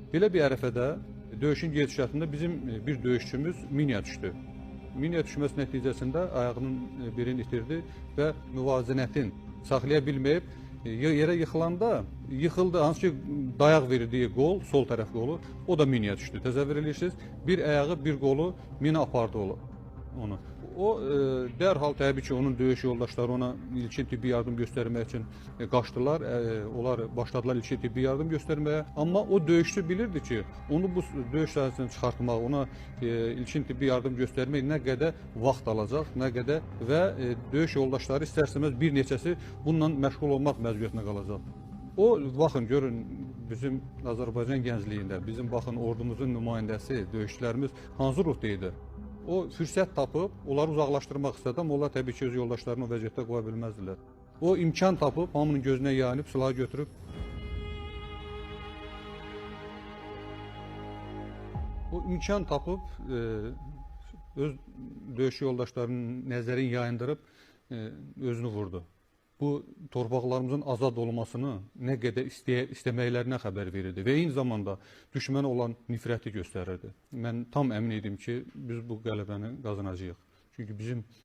Belə bir ərəfədə döyüşün gedişatında bizim bir döyüşçümüz minaya düşdü. Minaya düşməsi nəticəsində ayağının birini itirdi və müvazənətin saxlaya bilməyib yerə yıxılanda yıxıldı. Hansı ki dayaq verdiyi qol, sol tərəf qolu, o da minaya düşdü. Təsəvvür edirsiniz, bir ayağı, bir qolu mina apardı onu. O dərhal təbii ki, onun döyüş yoldaşları ona ilkin tibbi yardım göstərmək üçün qaçdılar. Onlar başladılar ilkin tibbi yardım göstərməyə. Amma o döyüşçü bilirdi ki, onu bu döyüş sahəsindən çıxartmaq, ona ilkin tibbi yardım göstərmək nə qədər vaxt alacaq, nə qədər və döyüş yoldaşları istər-istəməz bir neçəsi bununla məşğul olmaq məcburiyyətinə qalacaq. O, baxın, görün, bizim Azərbaycan gəncliyində, bizim baxın, ordumuzun nümayəndəsi, döyüşçülərimiz hansı ruhda idi? O fürsət tapıb, onları uzaqlaşdırmaq istədi, amma onlar təbii ki, öz yoldaşlarını o vəziyyətdə qoya bilməzdilər. O imkan tapıb, hamının gözünə yayınıb, silahı götürüb, o imkan tapıb, öz döyüş yoldaşlarının nəzərini yayındırıb, özünü vurdu. Bu, torpaqlarımızın azad olmasını nə qədər istəməklərinə xəbər verirdi və eyni zamanda düşmənə olan nifrəti göstərirdi. Mən tam əmin idim ki, biz bu qələbəni qazanacağıq. Çünki bizim